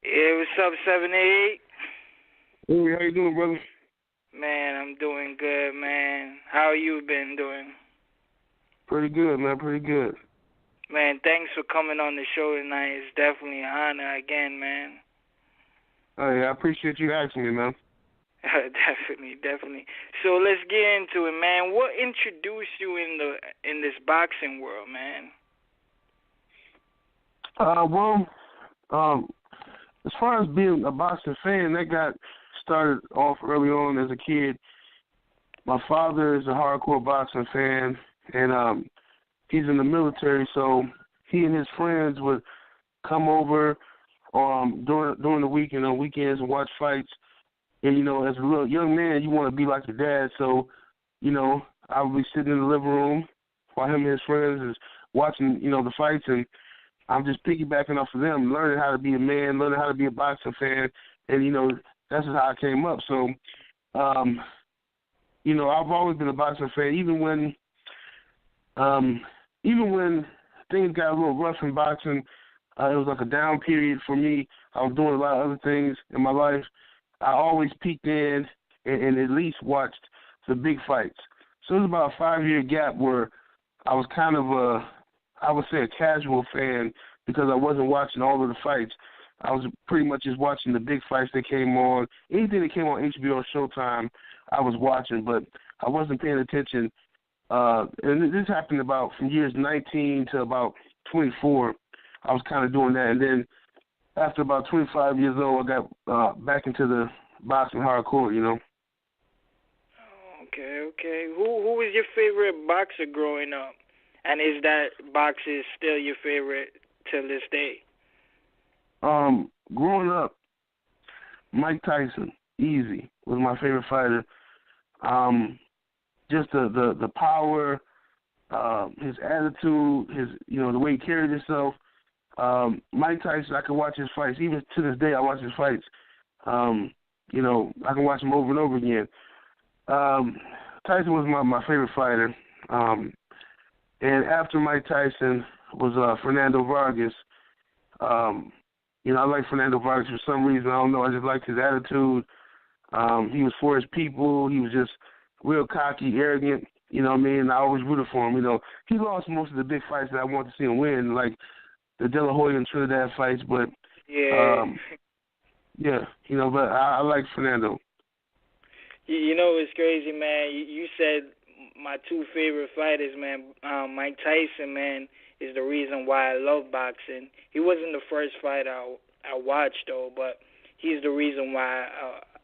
Hey, what's up, 78? Hey, how you doing, brother? Man, I'm doing good, man. How you been doing? Pretty good, man. Pretty good. Man, thanks for coming on the show tonight. It's definitely an honor again, man. Hey, I appreciate you asking me, man. Definitely. So let's get into it, man. What introduced you in this boxing world, man? As far as being a boxing fan, that got started off early on as a kid. My father is a hardcore boxing fan, and he's in the military, so he and his friends would come over during the week and on weekends and watch fights. And, as a little young man, you want to be like your dad, so, I would be sitting in the living room while him and his friends is watching, the fights, and I'm just piggybacking off of them, learning how to be a man, learning how to be a boxing fan, and, that's just how I came up. So, I've always been a boxing fan, even when things got a little rough in boxing. It was like a down period for me. I was doing a lot of other things in my life. I always peeked in and at least watched the big fights. So it was about a 5-year gap where I was kind of I would say a casual fan because I wasn't watching all of the fights. I was pretty much just watching the big fights that came on. Anything that came on HBO or Showtime, I was watching, but I wasn't paying attention. And this happened about from years 19 to about 24. I was kind of doing that. And then after about 25 years old, I got back into the boxing hardcore, Okay. Who was your favorite boxer growing up? And is that boxer still your favorite till this day? Growing up, Mike Tyson, easy, was my favorite fighter. Just the power, his attitude, his the way he carried himself. Mike Tyson, I can watch his fights. Even to this day, I watch his fights. I can watch them over and over again. Tyson was my favorite fighter. And after Mike Tyson was Fernando Vargas. I like Fernando Vargas for some reason. I don't know. I just liked his attitude. He was for his people. He was just real cocky, arrogant. You know what I mean? I always rooted for him. He lost most of the big fights that I wanted to see him win, like the De La Hoya and Trinidad fights. But yeah, but I like Fernando. It's crazy, man. You said my two favorite fighters, man. Mike Tyson, man, is the reason why I love boxing. He wasn't the first fight I watched, though, but he's the reason why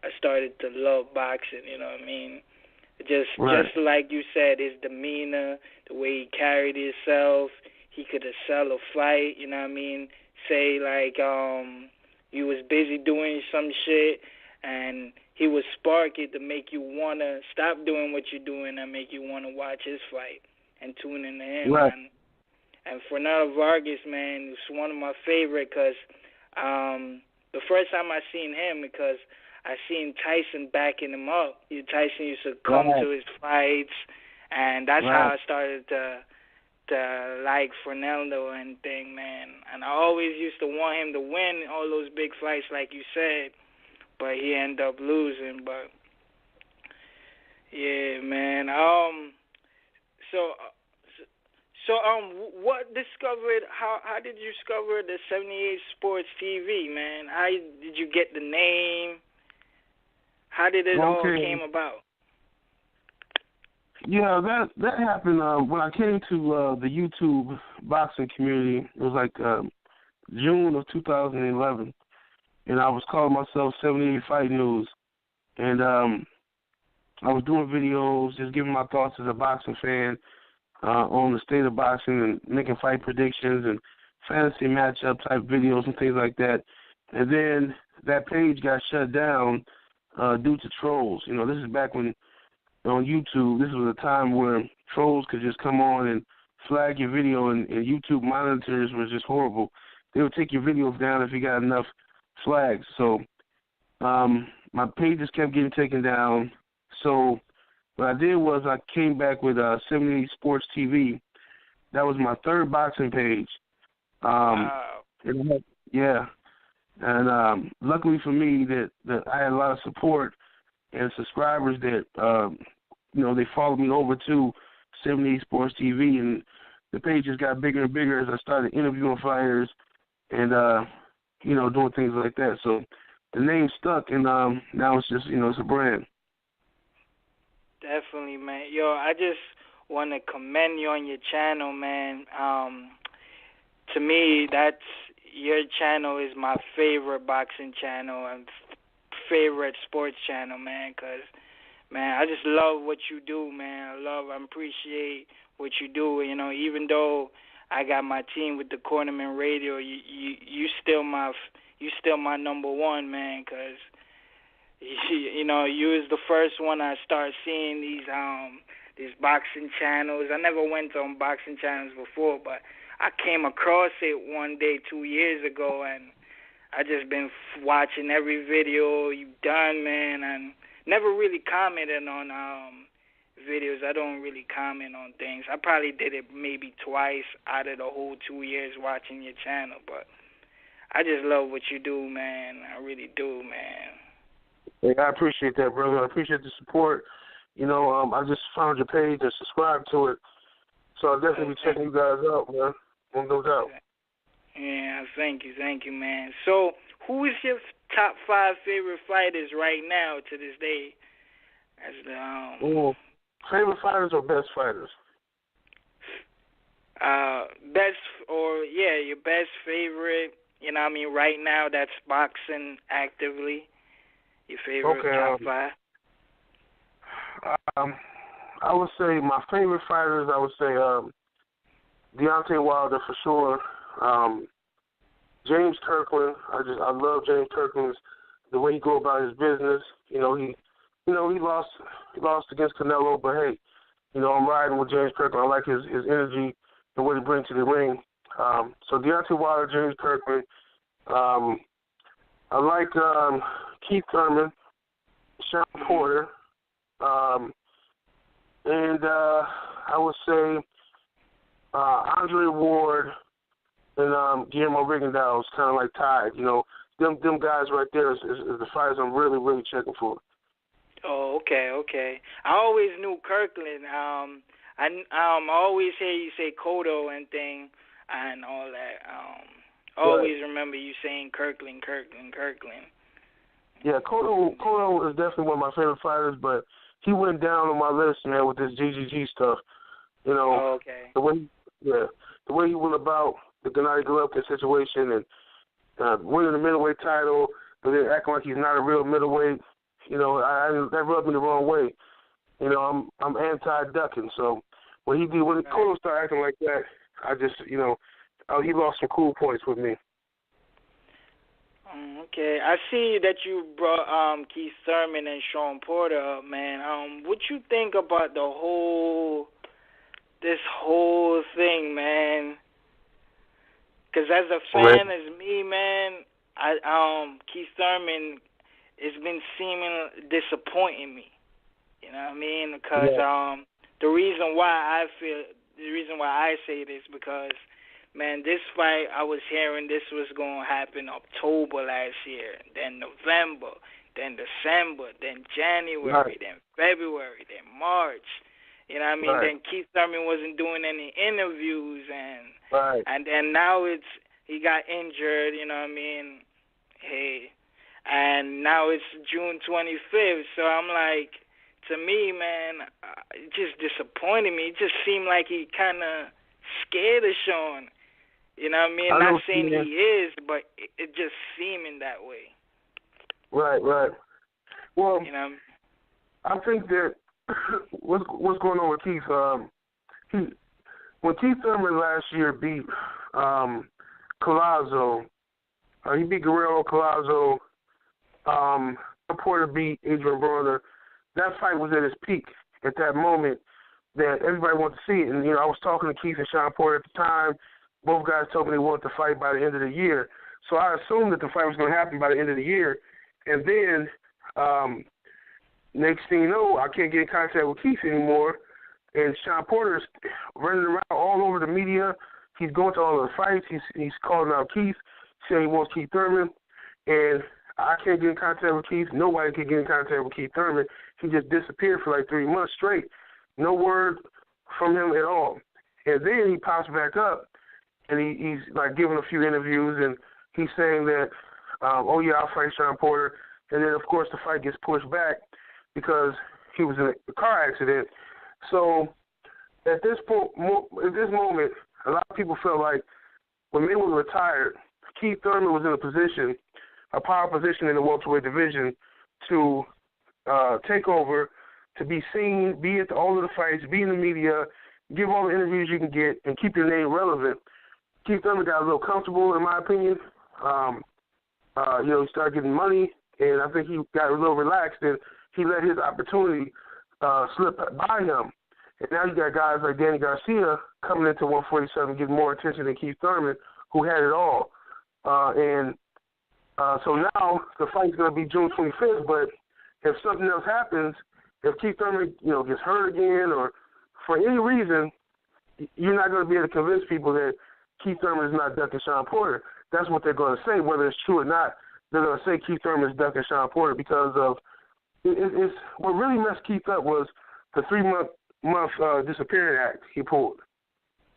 I started to love boxing, you know what I mean? Just like you said, his demeanor, the way he carried himself, he could have sell a fight, you know what I mean? Say, like, you was busy doing some shit, and he would spark it to make you want to stop doing what you're doing and make you want to watch his fight and tune into him. Right. And Fernando Vargas, man, is one of my favorite because the first time I seen him, because I seen Tyson backing him up. Tyson used to come to his fights, and that's how I started to like Fernando and thing, man. And I always used to want him to win all those big fights, like you said, but he ended up losing. But yeah, man. So what discovered? How did you discover the 78 Sports TV, man? How did you get the name? How did it all came about? Yeah, that happened when I came to the YouTube boxing community. It was like June of 2011, and I was calling myself 78 Fight News, and I was doing videos, just giving my thoughts as a boxing fan on the state of boxing and making fight predictions and fantasy matchup type videos and things like that. And then that page got shut down due to trolls. This is back when on YouTube, this was a time where trolls could just come on and flag your video, and YouTube monitors was just horrible. They would take your videos down if you got enough flags. So my pages kept getting taken down. So what I did was I came back with 78 Sports TV. That was my third boxing page. Wow. And And luckily for me that I had a lot of support and subscribers that, they followed me over to 78 Sports TV, and the page just got bigger and bigger as I started interviewing fighters and, doing things like that. So the name stuck, and now it's just, it's a brand. Definitely, man. Yo, I just want to commend you on your channel, man. To me, your channel is my favorite boxing channel and favorite sports channel, man, because, man, I just love what you do, man. I appreciate what you do. Even though I got my team with the Cornermen Radio, you still my number one, man, because you was the first one I started seeing these boxing channels. I never went on boxing channels before, but I came across it one day 2 years ago, and I just been watching every video you've done, man, and never really commented on videos. I don't really comment on things. I probably did it maybe twice out of the whole 2 years watching your channel, but I just love what you do, man. I really do, man. Hey, I appreciate that, brother. I appreciate the support. I just found your page and subscribed to it, so I'll definitely be checking you guys out, man. No doubt. Yeah, thank you, man. So, who is your top 5 favorite fighters right now to this day? As the favorite fighters or best fighters? Your best favorite. Right now that's boxing actively. Your favorite top 5. I would say my favorite fighters. I would say Deontay Wilder for sure. James Kirkland. I love James Kirkland's the way he go about his business. He lost against Canelo, but hey, I'm riding with James Kirkland. I like his energy and what he brings to the ring. So Deontay Wilder, James Kirkland. I like Keith Thurman, Shawn Porter, and I would say Andre Ward and Guillermo Rigondeaux is kind of like tied. Them guys right there is the fighters I'm really, really checking for. Oh, okay. I always knew Kirkland. I always hear you say Cotto and thing and all that. Always remember you saying Kirkland. Yeah, Cotto is definitely one of my favorite fighters, but he went down on my list, man, with this GGG stuff. Oh, okay. The way he went about the Gennady Golovkin situation and winning the middleweight title, but then acting like he's not a real middleweight. That rubbed me the wrong way. I'm anti-ducking, so when Cotto started acting like that, I just, he lost some cool points with me. Okay, I see that you brought Keith Thurman and Shawn Porter up, man. What you think about this whole thing, man? Because as a fan, as me, man, Keith Thurman has been seeming disappointing me. You know what I mean? Because the reason why I say this because, man, this fight I was hearing this was going to happen October last year, then November, then December, then January, then February, then March. You know what I mean? Then Keith Thurman wasn't doing any interviews, and now he got injured. You know what I mean? Hey, and now it's June 25th, so I'm like, to me, man, it just disappointed me. It just seemed like he kind of scared of Shawn. You know what I mean? Not saying he is, but it just seeming that way. Right. Well, I think that what's going on with Keith, when Keith Thurman last year beat Collazo, he beat Guerrero Collazo, Porter beat Adrien Broner. That fight was at its peak at that moment that everybody wanted to see it. And, I was talking to Keith and Shawn Porter at the time. Both guys told me they wanted to fight by the end of the year. So I assumed that the fight was going to happen by the end of the year. And then next thing you know, I can't get in contact with Keith anymore. And Shawn Porter's running around all over the media. He's going to all the fights. He's calling out Keith, saying he wants Keith Thurman. And I can't get in contact with Keith. Nobody can get in contact with Keith Thurman. He just disappeared for like 3 months straight. No word from him at all. And then he pops back up, and he's like giving a few interviews, and he's saying that, oh yeah, I'll fight Shawn Porter. And then of course the fight gets pushed back because he was in a car accident. So at this moment, a lot of people felt like when Mayweather retired, Keith Thurman was in a power position in the welterweight division to take over, to be seen, be at all of the fights, be in the media, give all the interviews you can get, and keep your name relevant. Keith Thurman got a little comfortable, in my opinion. He started getting money, and I think he got a little relaxed, and he let his opportunity slip by him. And now you got guys like Danny Garcia coming into 147, getting more attention than Keith Thurman, who had it all. So now the fight's going to be June 25th, but if something else happens, if Keith Thurman, gets hurt again or for any reason, you're not going to be able to convince people that Keith Thurman is not ducking Shawn Porter. That's what they're going to say, whether it's true or not. They're going to say Keith Thurman is ducking Shawn Porter because of it's what really messed Keith up was the 3-month disappearing act he pulled.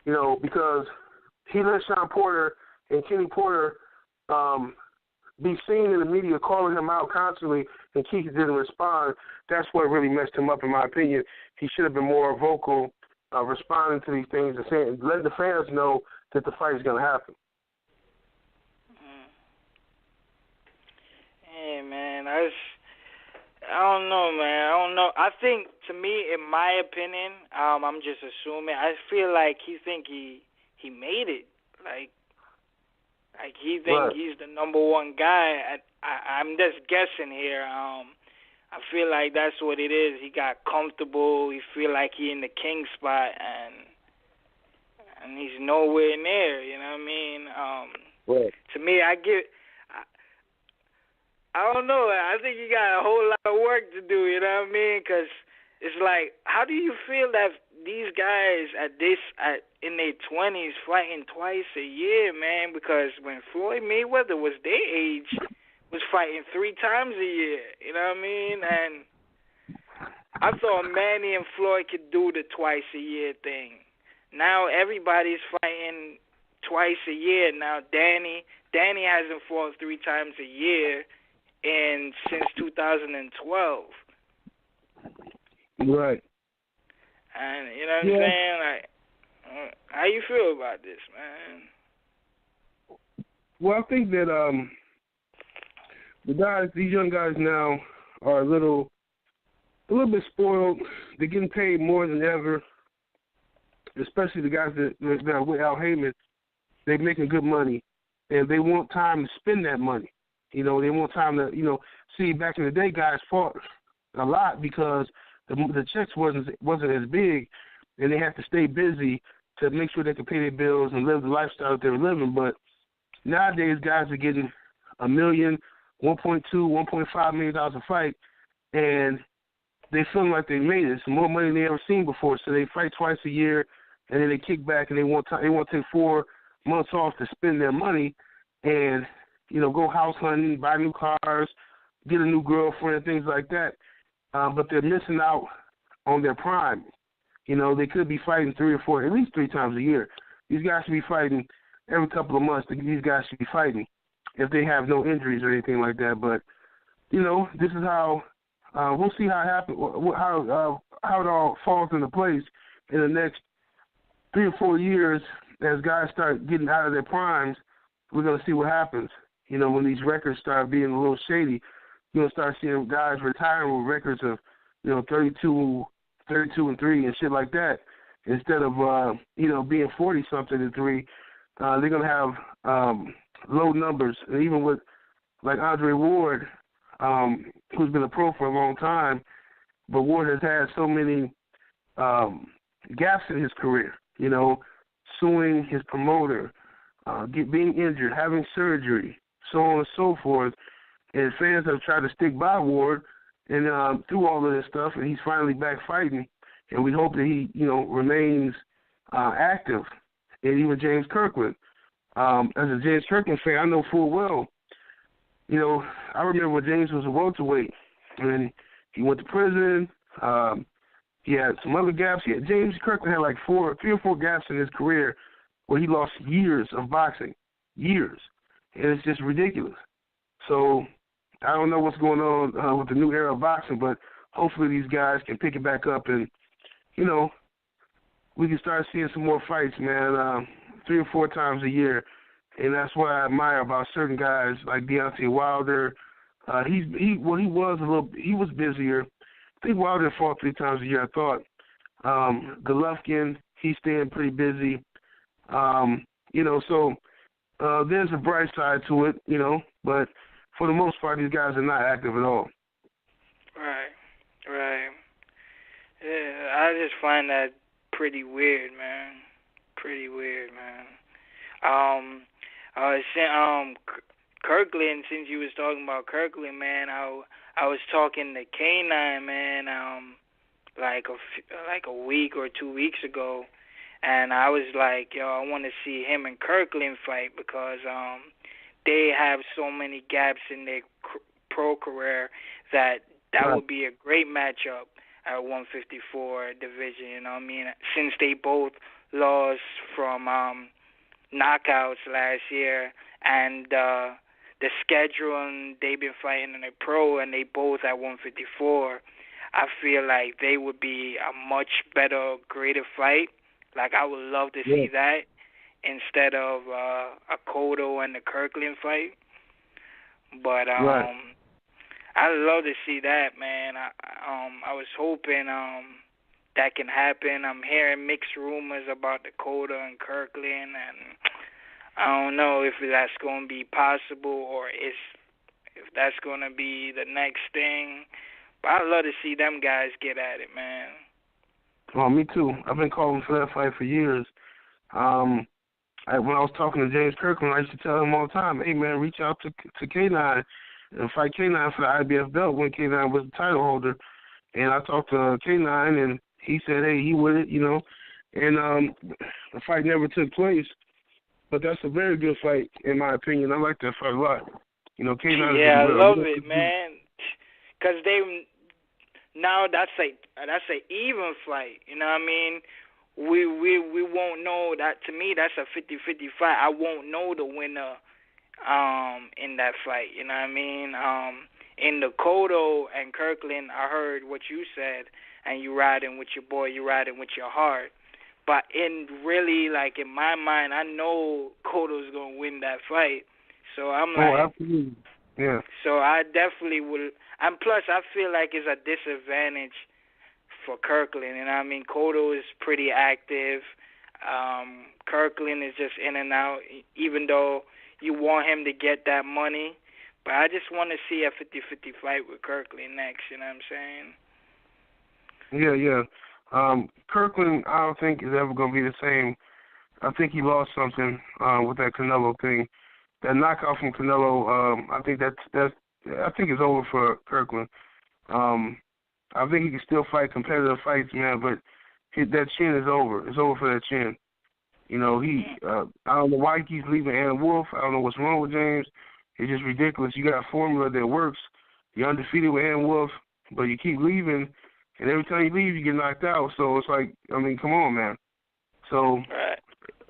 Because he let Shawn Porter and Kenny Porter be seen in the media calling him out constantly, and Keith didn't respond. That's what really messed him up, in my opinion. He should have been more vocal, responding to these things and saying, letting the fans know that the fight is going to happen. Hey, man, I don't know, man. I don't know. I think, to me, in my opinion, I'm just assuming, I feel like he think he made it. Like he think he's the number one guy. I'm just guessing here. I feel like that's what it is. He got comfortable. He feel like he in the king spot, and he's nowhere near. You know what I mean? To me, I don't know. I think you got a whole lot of work to do, you know what I mean? Because it's like, how do you feel that these guys in their 20s fighting twice a year, man? Because when Floyd Mayweather was their age, was fighting 3 times a year, you know what I mean? And I thought Manny and Floyd could do the twice a year thing. Now everybody's fighting twice a year. Now Danny hasn't fought 3 times a year since 2012. Right. And you know what I'm saying? Like, how you feel about this, man? Well, I think that these young guys now are a little bit spoiled. They're getting paid more than ever, especially the guys that are with Al Heyman. They're making good money, and they want time to spend that money. They want time to, see, back in the day, guys fought a lot because the checks wasn't as big, and they had to stay busy to make sure they could pay their bills and live the lifestyle that they were living. But nowadays, guys are getting $1 million, $1.2, $1.5 million a fight, and they feeling like they made it. It's more money than they ever seen before. So they fight twice a year, and then they kick back and they want to take 4 months off to spend their money and go house hunting, buy new cars, get a new girlfriend, things like that. But they're missing out on their prime. They could be fighting 3 or 4, at least 3 times a year. These guys should be fighting every couple of months. These guys should be fighting if they have no injuries or anything like that. But, this is how we'll see how it happens, how it all falls into place in the next 3 or 4 years as guys start getting out of their primes. We're going to see what happens. When these records start being a little shady, you're going to start seeing guys retiring with records of, 32 and 3 and shit like that. Instead of, being 40-something and 3, they're going to have low numbers. And even with, like, Andre Ward, who's been a pro for a long time, but Ward has had so many gaps in his career, suing his promoter, being injured, having surgery, so on and so forth. And fans have tried to stick by Ward and through all of this stuff, and he's finally back fighting. And we hope that he, remains active. And even James Kirkland. As a James Kirkland fan, I know full well you know, I remember when James was a welterweight, and he went to prison. He had some other gaps. James Kirkland had like 3 or 4 gaps in his career where he lost years of boxing, years, and it's just ridiculous. So I don't know what's going on with the new era of boxing, but hopefully these guys can pick it back up and, you know, we can start seeing some more fights, man, 3 or 4 times a year. And that's what I admire about certain guys like Deontay Wilder. He was busier. I think Wilder fought 3 times a year, I thought. Golovkin, he's staying pretty busy. You know, so there's a bright side to it, you know, but for the most part, these guys are not active at all. Right. Yeah, I just find that pretty weird, man. Kirkland, since you was talking about Kirkland, man, I was talking to K9, man, like a week or 2 weeks ago, and I was like, yo, I want to see him and Kirkland fight because they have so many gaps in their pro career that would be a great matchup at 154 division, you know what I mean? Since they both lost from knockouts last year, and the schedule, and they've been fighting in the pro, and they both at 154, I feel like they would be a much better, greater fight. Like, I would love to see that instead of a Cotto and the Kirkland fight. But I'd love to see that, man. I was hoping that can happen. I'm hearing mixed rumors about the Cotto and Kirkland, and I don't know if that's going to be possible or if that's going to be the next thing. But I'd love to see them guys get at it, man. Oh, me too. I've been calling for that fight for years. When I was talking to James Kirkland, I used to tell him all the time, hey, man, reach out to K9 and fight K9 for the IBF belt when K9 was the title holder. And I talked to K9, and he said, hey, he with it, you know. And the fight never took place. But that's a very good fight, in my opinion. I like that fight a lot. You know, K9. Yeah, I love it, man. Because now that's an even fight. You know what I mean? We won't know that. To me, that's a 50-50 fight. I won't know the winner in that fight. You know what I mean? In the Cotto and Kirkland, I heard what you said, and you riding with your boy, you riding with your heart. But in my mind, I know Cotto's going to win that fight. So I'm like... Oh, absolutely. Yeah. So I definitely will... And plus, I feel like it's a disadvantage for Kirkland. You know what I mean? Cotto is pretty active. Kirkland is just in and out, even though you want him to get that money. But I just want to see a 50-50 fight with Kirkland next, you know what I'm saying? Yeah. Kirkland, I don't think is ever going to be the same. I think he lost something with that Canelo thing. That knockout from Canelo, I think it's over for Kirkland. I think he can still fight competitive fights, man, but that chin is over. It's over for that chin. You know, I don't know why he keeps leaving Ann Wolf. I don't know what's wrong with James. It's just ridiculous. You got a formula that works. You're undefeated with Ann Wolf, but you keep leaving. And every time you leave, you get knocked out. So it's like, I mean, come on, man. So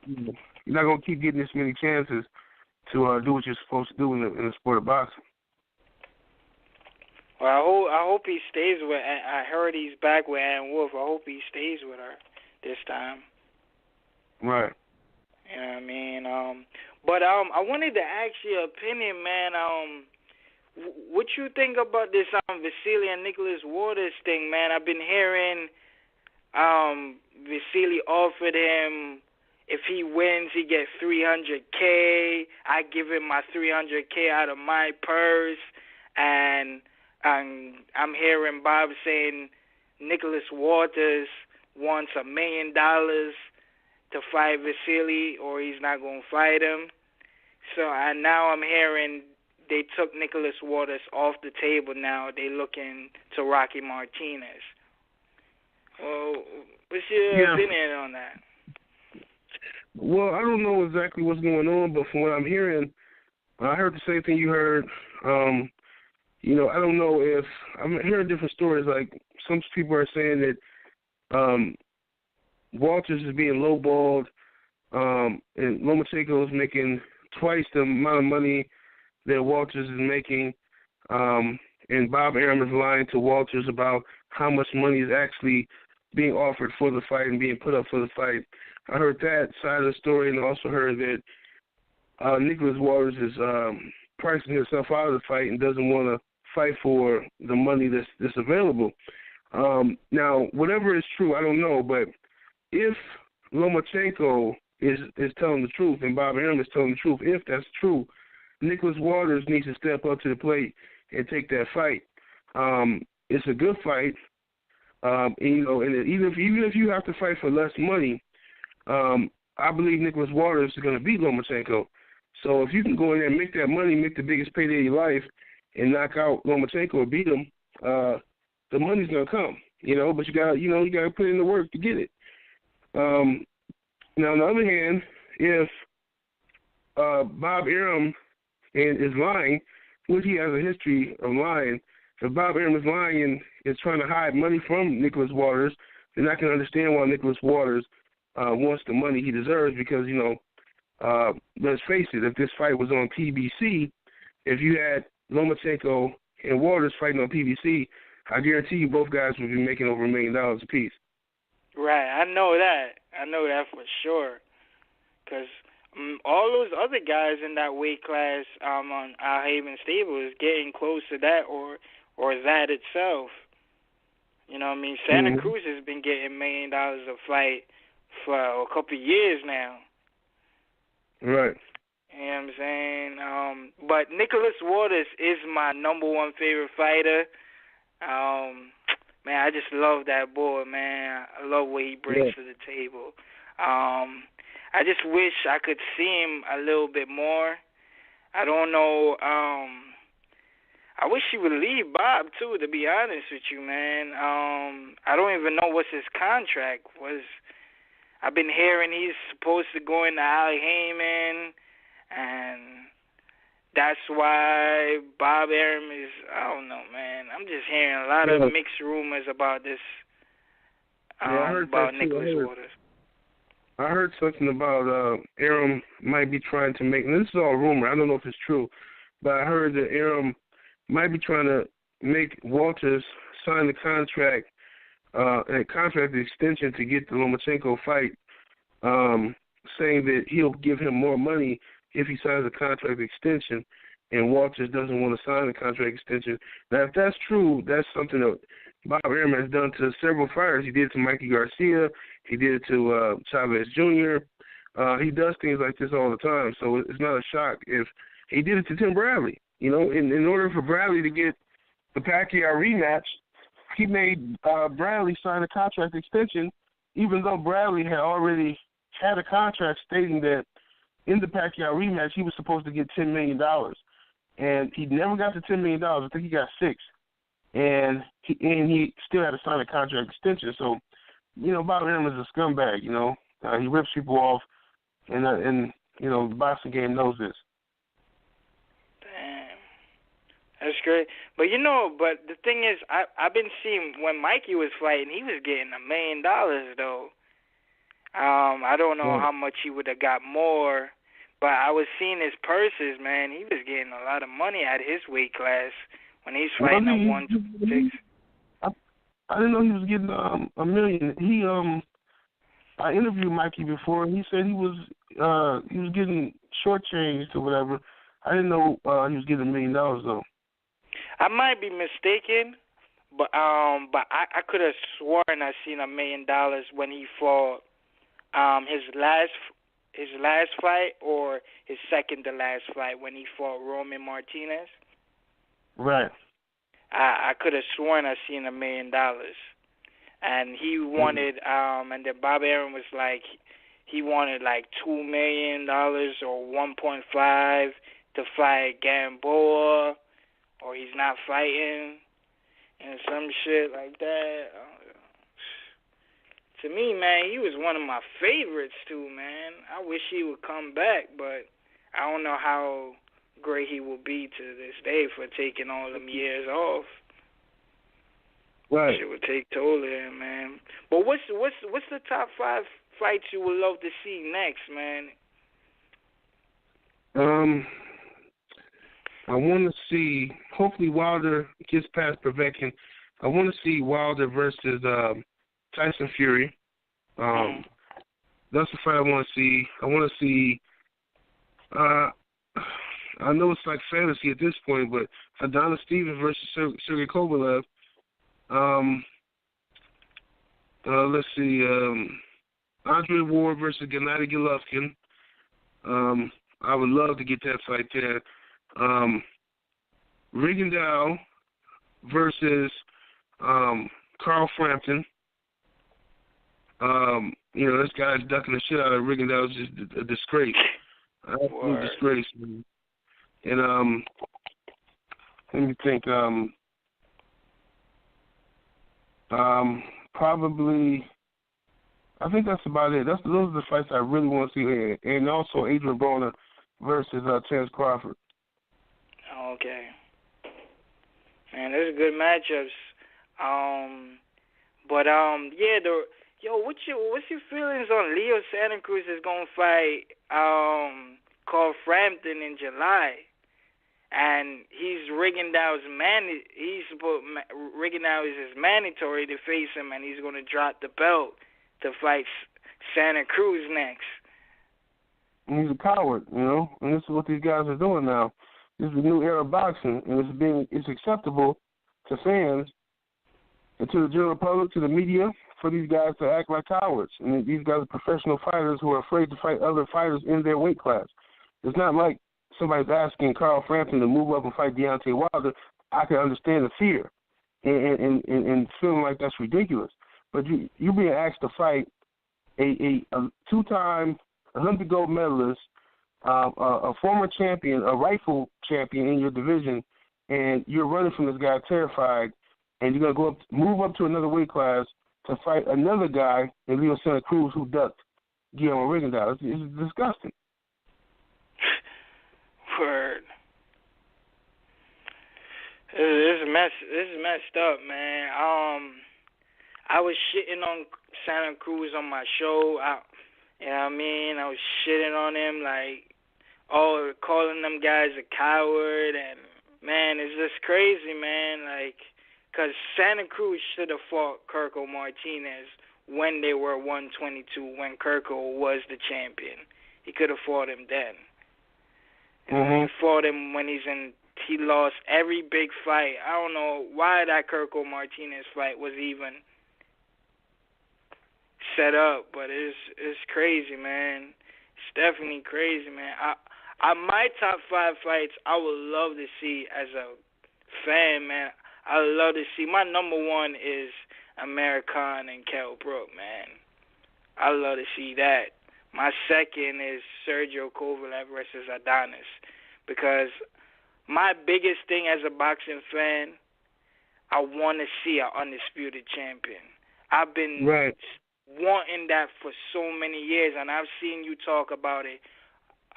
you're not going to keep getting this many chances to do what you're supposed to do in the sport of boxing. Well, I hope he stays with... I heard he's back with Ann Wolf. I hope he stays with her this time. Right. You know what I mean? But I wanted to ask your opinion, man. What you think about this Vasyl and Nicholas Waters thing, man? I've been hearing Vasyl offered him, if he wins, he gets $300K. I give him my $300K out of my purse. And I'm hearing Bob saying Nicholas Waters wants $1 million to fight Vasyl, or he's not going to fight him. So now I'm hearing they took Nicholas Waters off the table now. They looking to Rocky Martinez. Well, what's your opinion on that? Well, I don't know exactly what's going on, but from what I'm hearing, I heard the same thing you heard. I don't know if I'm hearing different stories. Like some people are saying that Walters is being lowballed, and Lomachenko is making twice the amount of money that Walters is making, and Bob Arum is lying to Walters about how much money is actually being offered for the fight and being put up for the fight. I heard that side of the story, and I also heard that Nicholas Walters is pricing himself out of the fight and doesn't want to fight for the money that's available. Now, whatever is true, I don't know, but if Lomachenko is telling the truth and Bob Arum is telling the truth, if that's true, Nicholas Walters needs to step up to the plate and take that fight. It's a good fight, and even if you have to fight for less money, I believe Nicholas Walters is going to beat Lomachenko. So if you can go in there and make that money, make the biggest payday of your life, and knock out Lomachenko or beat him, the money's going to come. But you got to put in the work to get it. Now, on the other hand, if Bob Arum is lying, which he has a history of lying, if Bob Arum is lying and is trying to hide money from Nicholas Walters, then I can understand why Nicholas Walters wants the money he deserves because, let's face it, if this fight was on PBC, if you had Lomachenko and Walters fighting on PBC, I guarantee you both guys would be making over $1 million apiece. Right, I know that for sure. Because all those other guys in that weight class on Al Haven Stable is getting close to that or that itself. You know what I mean? Santa Cruz has been getting $1 million a fight for a couple of years now. Right. You know what I'm saying? But Nicholas Walters is my number one favorite fighter. Man, I just love that boy, man. I love what he brings to the table. I just wish I could see him a little bit more. I don't know. I wish he would leave Bob, too, to be honest with you, man. I don't even know what's his contract was. I've been hearing he's supposed to go into Ali Heyman, and that's why Bob Arum is, I don't know, man. I'm just hearing a lot of mixed rumors about this, about Nicholas Walters. I heard something about Arum might be trying to make, and this is all rumor, I don't know if it's true, but I heard that Arum might be trying to make Walters sign the contract, a contract extension to get the Lomachenko fight, saying that he'll give him more money if he signs a contract extension, and Walters doesn't want to sign a contract extension. Now, if that's true, that's something that Bob Arum has done to several fighters. He did it to Mikey Garcia. He did it to Chavez Jr. He does things like this all the time, so it's not a shock if he did it to Tim Bradley. In order for Bradley to get the Pacquiao rematch, he made Bradley sign a contract extension, even though Bradley had already had a contract stating that in the Pacquiao rematch he was supposed to get $10 million. And he never got the $10 million. I think he got $6 million. And he still had to sign a contract extension. So, Bob Arum is a scumbag, he rips people off, and the boxing game knows this. Damn. That's great. But, but the thing is, I've been seeing when Mikey was fighting, he was getting $1 million, though. I don't know how much he would have got more, but I was seeing his purses, man. He was getting a lot of money at his weight class when he's fighting at 126. I didn't know he was getting $1 million. I interviewed Mikey before. He said he was getting shortchanged or whatever. I didn't know he was getting $1 million though. I might be mistaken, but I could have sworn I seen $1 million when he fought his last fight or his second to last fight when he fought Roman Martinez. Right. I could have sworn I seen $1 million, and he wanted and then Bob Arum was like he wanted like $2 million or 1.5 to fight Gamboa, or he's not fighting, and some shit like that. To me, man, he was one of my favorites too, man. I wish he would come back, but I don't know how great he will be to this day for taking all them years off. Right. Shit would take toll of him, man. But what's the top 5 fights you would love to see next, man? I want to see, hopefully Wilder gets past Povetkin. I want to see Wilder versus Tyson Fury. That's the fight I want to see. I want to see, I know it's like fantasy at this point, but Adonis Stevens versus Sergey Kovalev. Let's see, Andre Ward versus Gennady Golovkin. I would love to get that fight there. Rigondeaux versus Carl Frampton. This guy ducking the shit out of Rigondeaux is just a disgrace. Absolute disgrace. Man. And let me think. Probably, I think that's about it. Those are the fights I really want to see. And also Adrien Broner versus Terence Crawford. Okay. Man, those are good matchups. What's your feelings on Leo Santa Cruz is gonna fight Carl Frampton in July? And he's Rigondeaux's Rigondeaux is his mandatory to face him, and he's going to drop the belt to fight Santa Cruz next. He's a coward, and this is what these guys are doing now. This is the new era of boxing, and it's acceptable to fans and to the general public, to the media, for these guys to act like cowards. And these guys are professional fighters who are afraid to fight other fighters in their weight class. It's not like somebody's asking Carl Frampton to move up and fight Deontay Wilder. I can understand the fear and feeling like that's ridiculous. But you being asked to fight a two-time Olympic gold medalist, a former champion, a rightful champion in your division, and you're running from this guy terrified, and you're going to move up to another weight class to fight another guy in Leo Santa Cruz who ducked Guillermo Rigondeaux. It's disgusting. Word. This is messed up, man. I was shitting on Santa Cruz on my show. You know what I mean? I was shitting on him, calling them guys a coward, and man, it's just crazy, man. Because Santa Cruz should have fought Kirko Martinez when they were 122, when Kirko was the champion. He could have fought him then. He fought him when he lost every big fight. I don't know why that Kirko Martinez fight was even set up, but it's crazy, man. It's definitely crazy, man. My top 5 fights I would love to see as a fan, man. I would love to see. My number 1 is Amir Khan and Kell Brook, man. I would love to see that. My second is Sergio Kovalev versus Adonis, because my biggest thing as a boxing fan, I want to see an undisputed champion. I've been wanting that for so many years, and I've seen you talk about it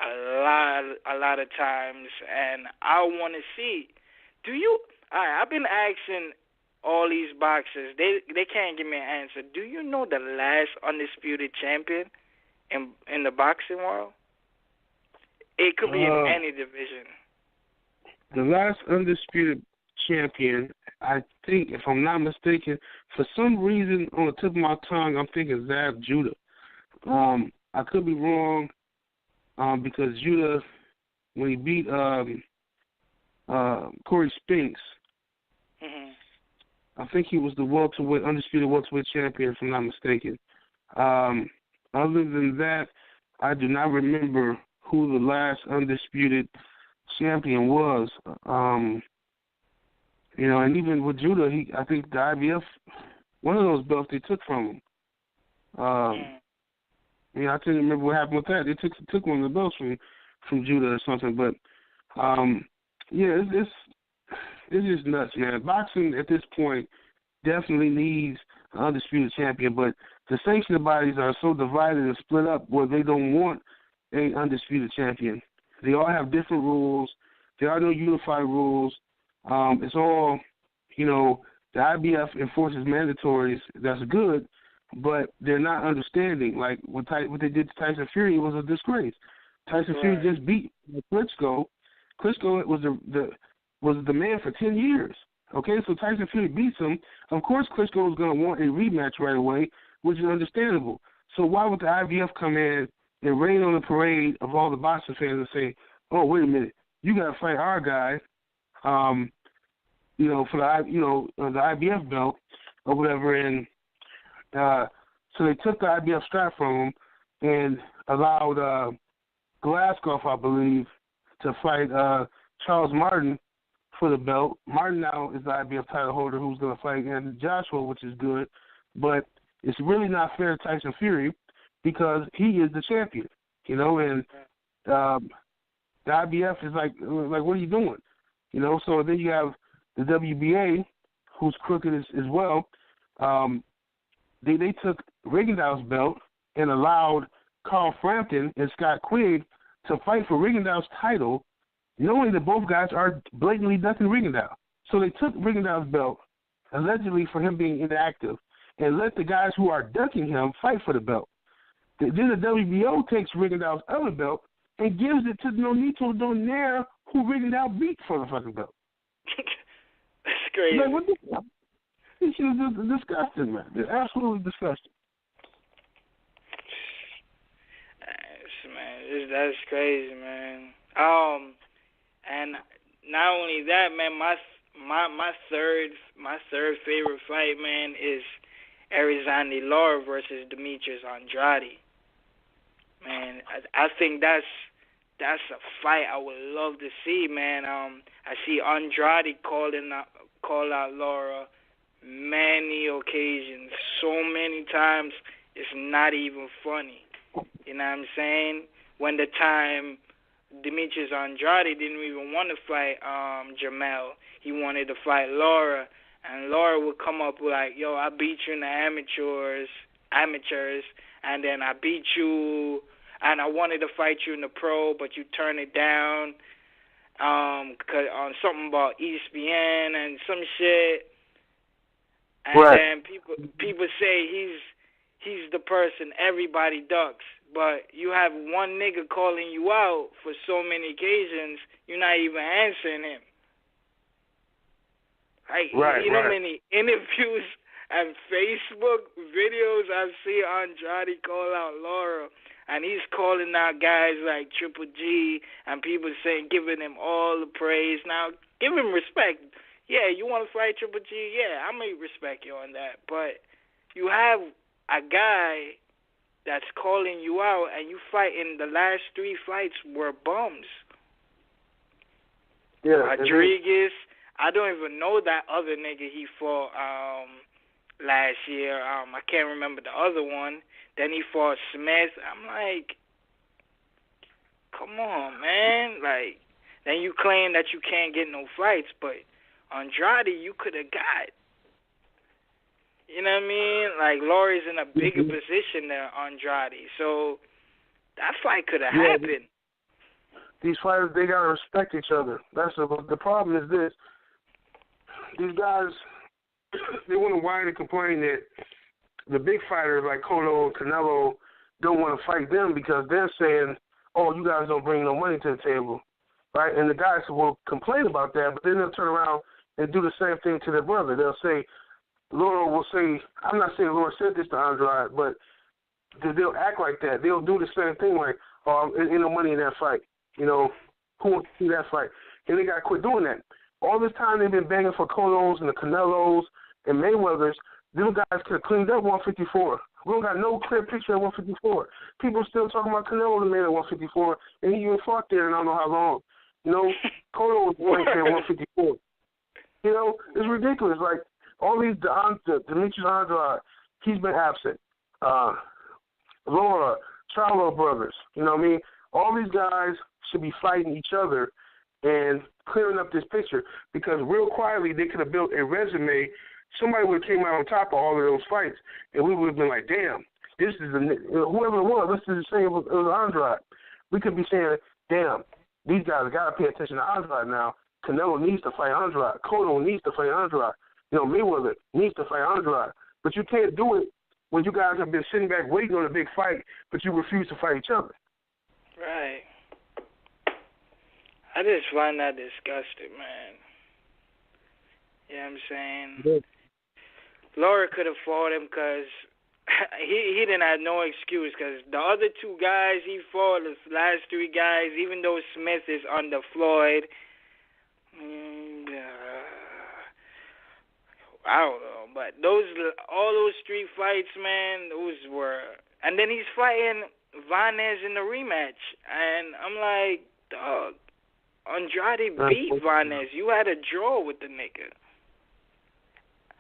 a lot of times, and I want to see. I've been asking all these boxers, they can't give me an answer. Do you know the last undisputed champion in the boxing world? It could be in any division. The last undisputed champion, I think, if I'm not mistaken, for some reason on the tip of my tongue, I'm thinking Zab Judah. I could be wrong, because Judah, when he beat Corey Spinks, I think he was the undisputed welterweight champion, if I'm not mistaken. Other than that, I do not remember who the last undisputed champion was. And even with Judah, I think the IBF, one of those belts they took from him. I can't remember what happened with that. They took one of the belts from Judah or something. But it's just nuts, man. Boxing at this point definitely needs an undisputed champion, but the sanctioning bodies are so divided and split up where they don't want an undisputed champion. They all have different rules. There are no unified rules. It's all, the IBF enforces mandatories. That's good, but they're not understanding. Like what they did to Tyson Fury was a disgrace. Tyson Fury just beat Klitschko. Klitschko was the man for 10 years. Okay, so Tyson Fury beats him. Of course, Klitschko is going to want a rematch right away, which is understandable. So why would the IBF come in and rain on the parade of all the boxing fans and say, "Oh, wait a minute, you got to fight our guy," for the IBF belt or whatever, and so they took the IBF strap from him and allowed Glasgow, I believe, to fight Charles Martin for the belt. Martin now is the IBF title holder who's going to fight against Joshua, which is good, but it's really not fair to Tyson Fury because he is the champion, and the IBF is like, what are you doing? So then you have the WBA, who's crooked as well. They took Rigondeaux's belt and allowed Carl Frampton and Scott Quigg to fight for Rigondeaux's title, knowing that both guys are blatantly ducking Rigondeaux. So they took Rigondeaux's belt, allegedly for him being inactive, and let the guys who are ducking him fight for the belt. Then the WBO takes Rigondeaux's other belt and gives it to Nonito Donaire, who Rigondeaux beat for the fucking belt. That's crazy. Like, this shit is disgusting, man. It's absolutely disgusting. Man, that's crazy, man. And not only that, man, my third favorite fight, man, is Erislandy Lara versus Demetrius Andrade. Man, I think that's a fight I would love to see, man. I see Andrade call out Lara many occasions, so many times it's not even funny. You know what I'm saying? When the time Demetrius Andrade didn't even want to fight Jamel, he wanted to fight Lara, and Lara would come up with like, "Yo, I beat you in the amateurs, and then I beat you, and I wanted to fight you in the pro, but you turned it down, cause on something about ESPN and some shit." And then people say he's the person everybody ducks. But you have one nigga calling you out for so many occasions, you're not even answering him. You know how many interviews and Facebook videos I've seen Andrade call out Lara, and he's calling out guys like Triple G, and people saying, giving him all the praise. Now, give him respect. Yeah, you want to fight Triple G? Yeah, I may respect you on that. But you have a guy that's calling you out, and you fight in the last 3 fights were bums. Yeah, Rodriguez, I don't even know that other nigga he fought last year. I can't remember the other one. Then he fought Smith. I'm like, come on, man. Like, then you claim that you can't get no fights, but Andrade you could have got. You know what I mean? Like, Laurie's in a bigger position than Andrade. So that fight could have happened. These fighters, they got to respect each other. The problem is this. These guys, they want to whine and complain that the big fighters like Cotto and Canelo don't want to fight them because they're saying, "Oh, you guys don't bring no money to the table." Right? And the guys will complain about that, but then they'll turn around and do the same thing to their brother. They'll say, Laura will say, I'm not saying Laura said this to Andrade, but they'll act like that. They'll do the same thing like, "Oh, ain't no money in that fight. Who wants to see that fight?" And they got to quit doing that. All this time they've been banging for Cottos and the Canelos and Mayweathers. Them guys could have cleaned up 154. We don't got no clear picture of 154. People still talking about Canelo the man at 154, and he even fought there in I don't know how long. Cotto was one at 154. It's ridiculous. Like, all these, Demetrius Andrade, he's been absent. Lara, Charlo brothers, you know what I mean? All these guys should be fighting each other and clearing up this picture because real quietly they could have built a resume. Somebody would have came out on top of all of those fights, and we would have been like, damn, this is whoever it was, this is the same as Andrade. We could be saying, damn, these guys got to pay attention to Andrade now. Canelo needs to fight Andrade. Cotto needs to fight Andrade. Mayweather needs to fight Andrade. But you can't do it when you guys have been sitting back waiting on a big fight, but you refuse to fight each other. Right. I just find that disgusting, man. You know what I'm saying? Yeah. Lara could have fought him because he didn't have no excuse, because the other two guys he fought, the last three guys, even though Smith is under Floyd, I don't know, but all those three fights, man, those were, and then he's fighting Vargas in the rematch, and I'm like, dog, Andrade beat Vargas. You had a draw with the nigga.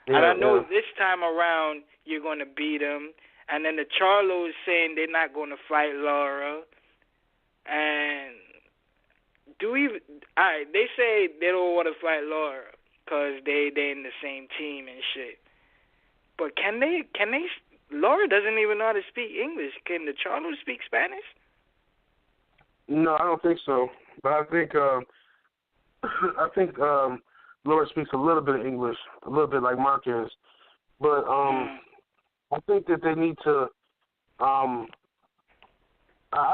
And I know this time around you're going to beat him. And then the Charlos saying they're not going to fight Lara. And they say they don't want to fight Lara because they're in the same team and shit. But can they? Lara doesn't even know how to speak English. Can the Charlos speak Spanish? No, I don't think so. But I think Lara speaks a little bit of English, a little bit like Marquez. But I think that they need to. I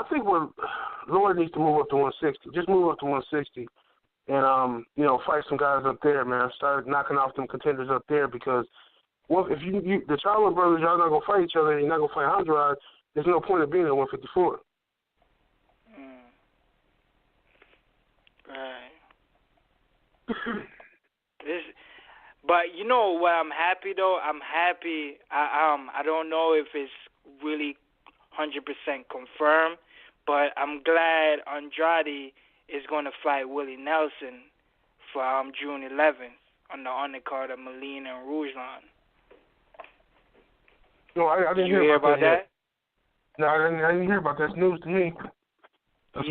think Lara needs to move up to 160. Just move up to 160, and fight some guys up there, man. Start knocking off them contenders up there, because if you the Charlo brothers, y'all not gonna fight each other, and you're not gonna fight Andrade. There's no point of being at 154. Right. But you know what? I'm happy though. I'm happy. I don't know if it's really 100% confirmed, but I'm glad Andrade is going to fight Willie Nelson for June 11th on the undercard of Molina and Rougeland. No, I didn't hear about that. No, I didn't hear about that. That's news to me. That's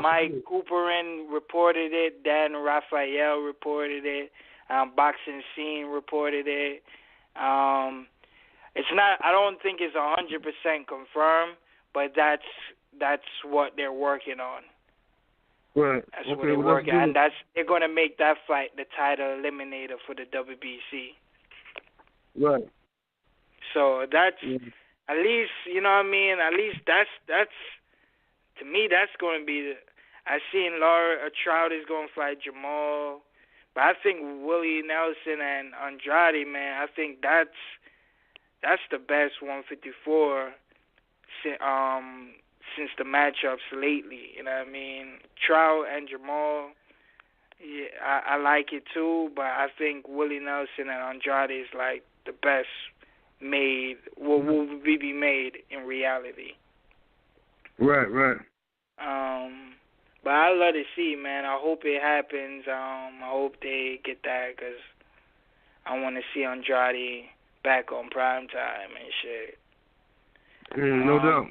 Mike Cooperin reported it. Dan Raphael reported it. Boxing Scene reported it. It's not. I don't think it's 100% confirmed, but that's what they're working on. Right. That's what they're working on. And they're going to make that fight the title eliminator for the WBC. Right. So that's at least, you know what I mean. At least that's to me, that's going to be. I seen Lara Trout is going to fight Jamal, but I think Willie Nelson and Andrade, man, I think that's the best 154 since the matchups lately. You know what I mean? Trout and Jamal, yeah, I like it too, but I think Willie Nelson and Andrade is like the best made, will be made in reality. Right. But I love to see, man. I hope it happens. I hope they get that, because I want to see Andrade back on prime time and shit. No doubt.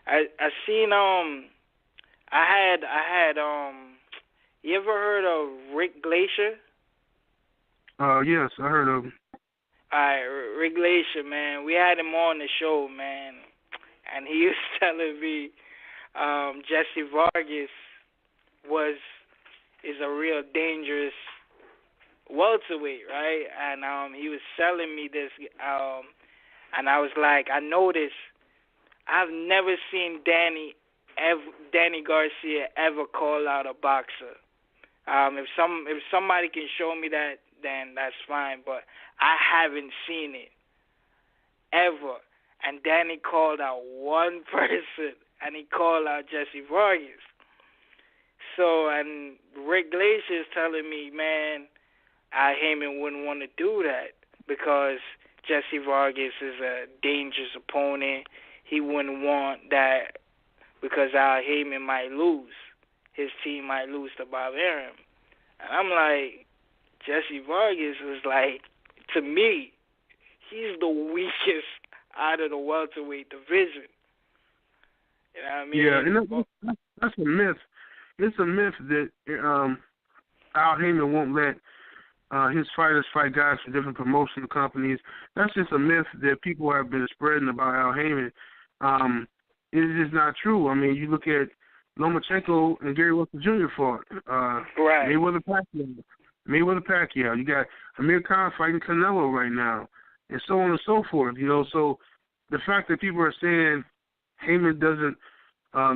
I seen I had you ever heard of Rick Glacier? Yes, I heard of him. Alright, Rick Glacier, man. We had him on the show, man, and he was telling me Jesse Vargas is a real dangerous welterweight, right? And he was selling me this, and I was like, I noticed I've never seen Danny Garcia ever call out a boxer. If somebody can show me that, then that's fine, but I haven't seen it ever. And Danny called out one person, and he called out Jesse Vargas. So, and Rick Glacier is telling me, man, Al Heyman wouldn't want to do that because Jesse Vargas is a dangerous opponent. He wouldn't want that because Al Heyman might lose. His team might lose to Bob Arum. And I'm like, Jesse Vargas is like, to me, he's the weakest out of the welterweight division. You know what I mean? Yeah, and that's a myth. It's a myth that Al Heyman won't let his fighters fight guys from different promotional companies. That's just a myth that people have been spreading about Al Heyman. It is not true. I mean, you look at Lomachenko and Gary Wilson Jr. fought. Right. Mayweather Pacquiao. You got Amir Khan fighting Canelo right now, and so on and so forth. So the fact that people are saying Heyman doesn't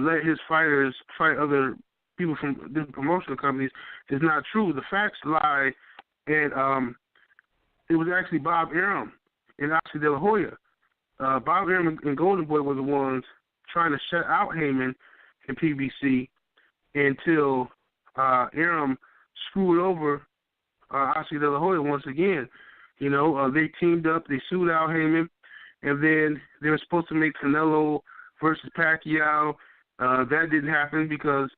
let his fighters fight other people from different promotional companies is not true. The facts lie, and it was actually Bob Arum and Oscar De La Hoya. Bob Arum and Golden Boy were the ones trying to shut out Heyman and PBC until Arum screwed over Oscar De La Hoya once again. They teamed up, they sued Al Heyman, and then they were supposed to make Canelo versus Pacquiao. That didn't happen because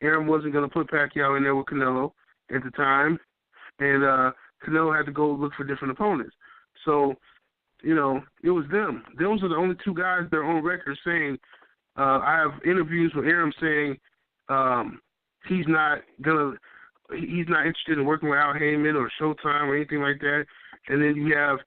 Arum wasn't going to put Pacquiao in there with Canelo at the time, and Canelo had to go look for different opponents. So, it was them. Those are the only two guys that are on record saying, I have interviews with Arum saying he's not interested in working with Al Heyman or Showtime or anything like that. And then you have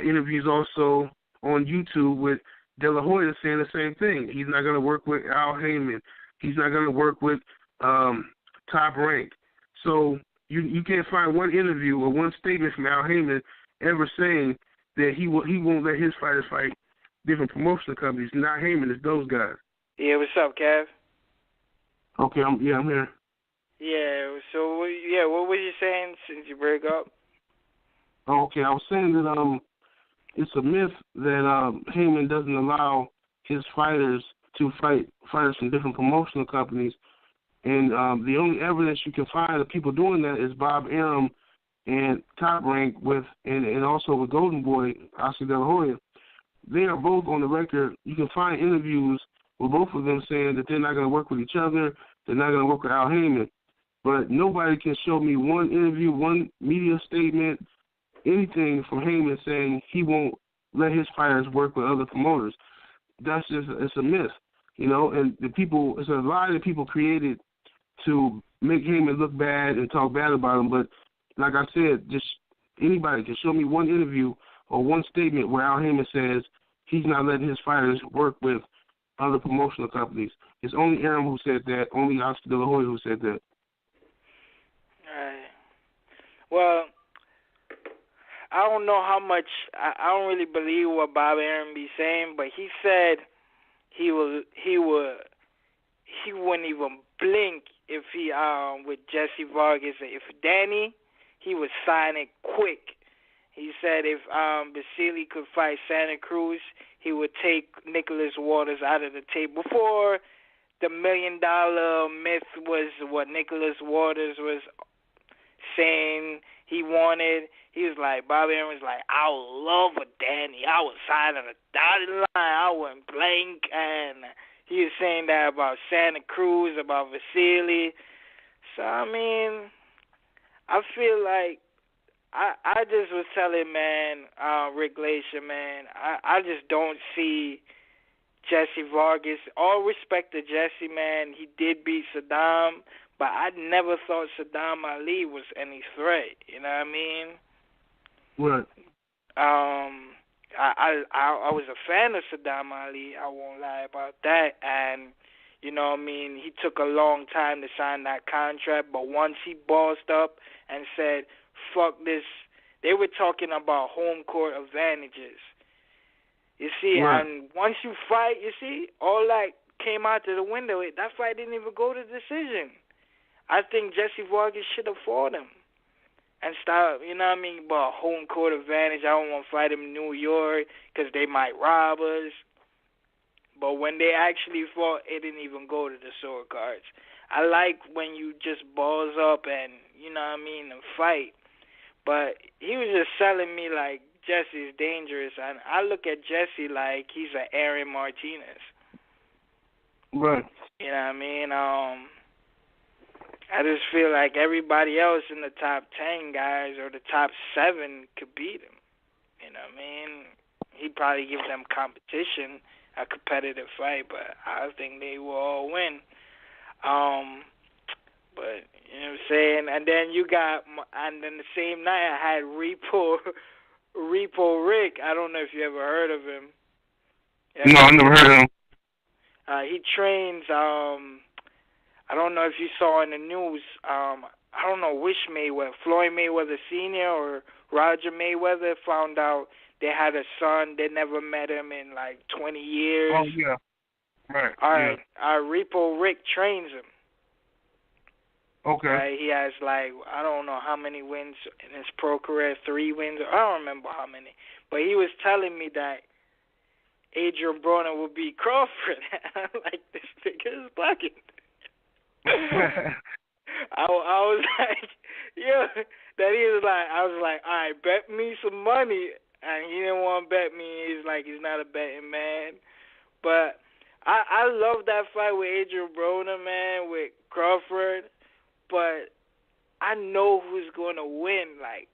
interviews also on YouTube with De La Hoya saying the same thing. He's not going to work with Al Heyman. He's not going to work with Top Rank. So you can't find one interview or one statement from Al Heyman ever saying that he won't let his fighters fight different promotional companies. Not Heyman, it's those guys. Yeah, what's up, Kev? Okay, I'm here. Yeah, so, what were you saying since you break up? Okay, I was saying that it's a myth that Heyman doesn't allow his fighters to fight fighters from different promotional companies. And the only evidence you can find of people doing that is Bob Arum and Top Rank and also with Golden Boy, Oscar De La Hoya. They are both on the record. You can find interviews with both of them saying that they're not going to work with each other, they're not going to work with Al Heyman. But nobody can show me one interview, one media statement, anything from Heyman saying he won't let his fighters work with other promoters. That's just, it's a myth, and it's a lie that people created to make Heyman look bad and talk bad about him. But like I said, just anybody can show me one interview or one statement where Al Heyman says he's not letting his fighters work with other promotional companies. It's only Arum who said that, only Oscar De La Hoya who said that. Right. Well, I don't know how much, I don't really believe what Bob Arum be saying, but he said he wouldn't even blink if he with Jesse Vargas. If Danny, he would sign it quick. He said if Vasyl could fight Santa Cruz, he would take Nicholas Waters out of the table. Before the $1 million myth was what Nicholas Waters was saying he wanted, he was like, Bob Arum was like, I would love a Danny. I would sign on a dotted line. I wouldn't blink. And he was saying that about Santa Cruz, about Vasyl. So, I mean, I feel like I just was telling, man, Rick Glacier, man, I just don't see Jesse Vargas. All respect to Jesse, man. He did beat Saddam, but I never thought Saddam Ali was any threat. You know what I mean? What? I was a fan of Saddam Ali. I won't lie about that. And, you know what I mean, he took a long time to sign that contract, but once he bossed up and said, fuck this, they were talking about home court advantages. You see, right. And once you fight, you see, all that came out to the window. That fight didn't even go to decision. I think Jesse Vargas should have fought him and stop, you know what I mean, but home court advantage. I don't want to fight him in New York because they might rob us. But when they actually fought, it didn't even go to the sword cards. I like when you just balls up and, you know what I mean, and fight. But he was just selling me like Jesse's dangerous. And I look at Jesse like he's an Aaron Martinez. Right. You know what I mean? I just feel like everybody else in the top 10 guys or the top 7 could beat him. You know what I mean? He'd probably give them competition, a competitive fight, but I think they will all win. But, you know what I'm saying? And then and then the same night I had Repo Rick. I don't know if you ever heard of him. No, I never heard of him. He trains I don't know if you saw in the news. I don't know which Mayweather, Floyd Mayweather Sr. or Roger Mayweather, found out they had a son. They never met him in like 20 years. Oh yeah, right. Our Repo Rick trains him. Okay. Right? He has like, I don't know how many wins in his pro career, 3 wins. I don't remember how many. But he was telling me that Adrien Broner would beat Crawford. I'm like, this nigga is bugging. I was like, yeah. That he was like, I was like, all right, bet me some money. And he didn't want to bet me. He's like, he's not a betting man. But I love that fight with Adrien Broner, man, with Crawford. But I know who's going to win. Like,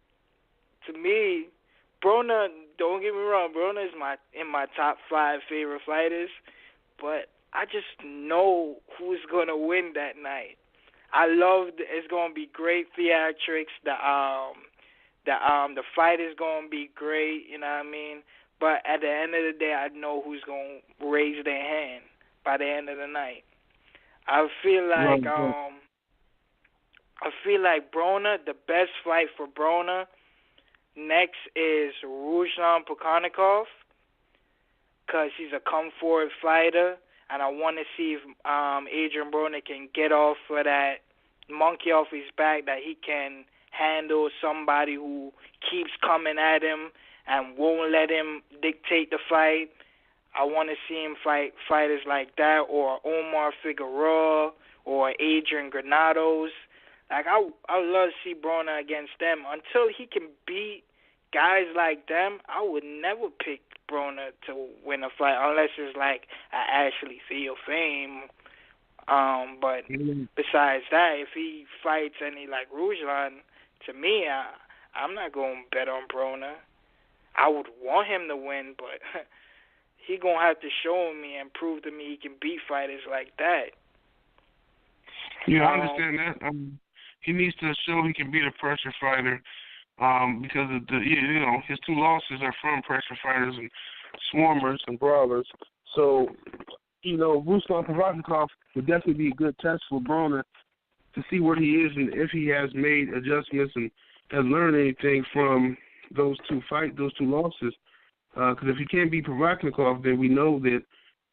to me, Broner, don't get me wrong, Broner is in my top 5 favorite fighters. But I just know who's going to win that night. I love it's going to be great theatrics. The fight is going to be great, you know what I mean? But at the end of the day, I know who's going to raise their hand by the end of the night. I feel like Broner, the best fight for Broner next is Ruslan Pukhnikov, because he's a come-forward fighter, and I want to see if Adrien Broner can get off of that monkey off his back, that he can handle somebody who keeps coming at him and won't let him dictate the fight. I want to see him fight fighters like that, or Omar Figueroa, or Adrian Granados. Like, I would love to see Broner against them. Until he can beat guys like them, I would never pick Broner to win a fight, unless it's like an Ashley Theo Fame. But besides that, if he fights any like Ruslan, to me, I'm not going to bet on Broner. I would want him to win, but he going to have to show me and prove to me he can beat fighters like that. Yeah, I understand that. He needs to show he can beat a pressure fighter, because of his 2 losses are from pressure fighters and swarmers and brawlers. So, Ruslan Pukhnikov would definitely be a good test for Broner to see where he is and if he has made adjustments and has learned anything from those 2 losses. Because if he can't beat Pukhnikov, then we know that,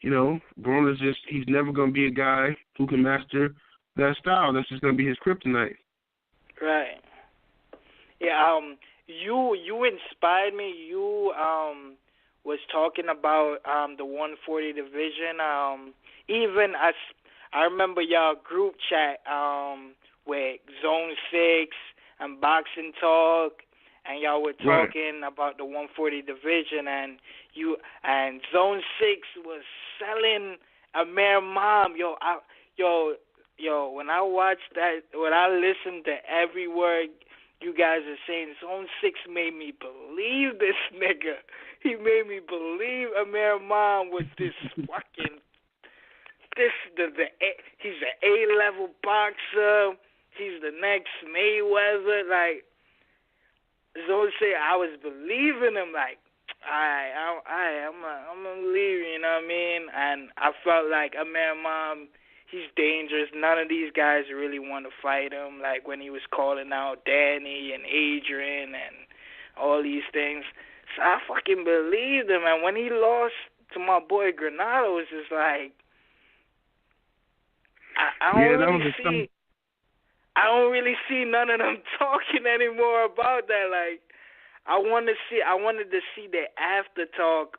Broner's he's never going to be a guy who can master that style. That's just going to be his kryptonite. Right. Yeah. You inspired me. You was talking about the 140 division. Even I remember y'all group chat with Zone 6 and Boxing Talk, and y'all were talking about the 140 division, and Zone 6 was selling Amir Mom. When I watched that, when I listened to every word you guys are saying, Zone 6 made me believe this nigga. He made me believe Amir Mom was this fucking, he's an A-level boxer. He's the next Mayweather. Like, Zone 6, I was believing him, like, I'm gonna believe you, you know what I mean? And I felt like Amir Mom, he's dangerous. None of these guys really want to fight him. Like when he was calling out Danny and Adrien and all these things. So I fucking believed him. And when he lost to my boy Granados, it's like I don't really see none of them talking anymore about that. Like I wanted to see the after talk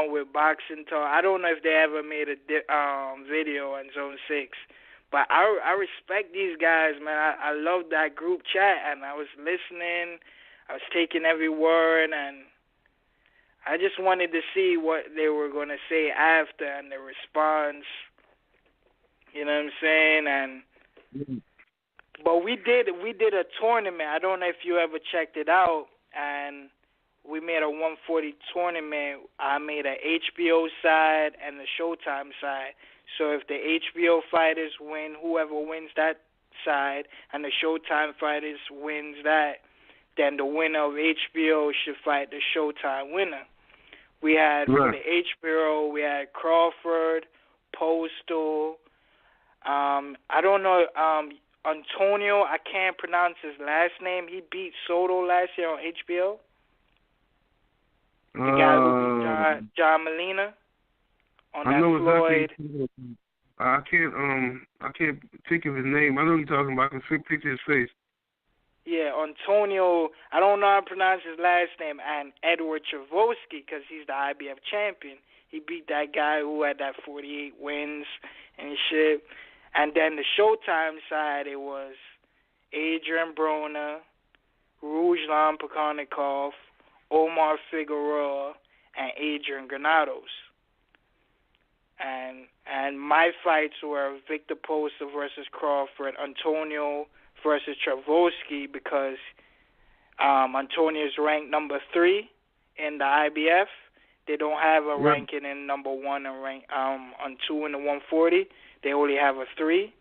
with Boxing Talk. I don't know if they ever made a video on Zone 6, but I respect these guys, man. I love that group chat, and I was listening. I was taking every word, and I just wanted to see what they were going to say after and the response. You know what I'm saying? But we did a tournament. I don't know if you ever checked it out, and we made a 140 tournament. I made a HBO side and the Showtime side. So if the HBO fighters win, whoever wins that side, and the Showtime fighters wins that, then the winner of HBO should fight the Showtime winner. We had for the HBO, we had Crawford, Postal, I don't know. Antonio, I can't pronounce his last name. He beat Soto last year on HBO. The guy who beat John Molina on that Floyd. I can't think of his name. I know you're talking about. I can picture his face. Yeah, Antonio. I don't know how to pronounce his last name. And Edward Chavoski, because he's the IBF champion. He beat that guy who had that 48 wins and shit. And then the Showtime side, it was Adrien Broner, Ruslan Pakhanikov, Omar Figueroa, and Adrian Granados. And my fights were Victor Poster versus Crawford, Antonio versus Chavoski, because Antonio's ranked number 3 in the IBF. They don't have a ranking in number 1 and on 2 in the 140. They only have a 3.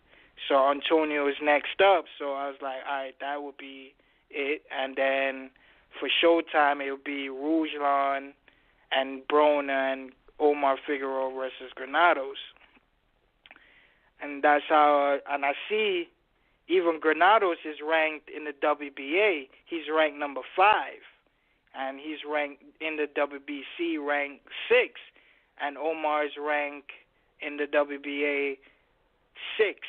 So Antonio is next up. So I was like, all right, that would be it. And then for Showtime, it would be Ruslan and Broner and Omar Figueroa versus Granados. And that's how, and I see even Granados is ranked in the WBA. He's ranked number 5. And he's ranked in the WBC ranked 6. And Omar's ranked in the WBA 6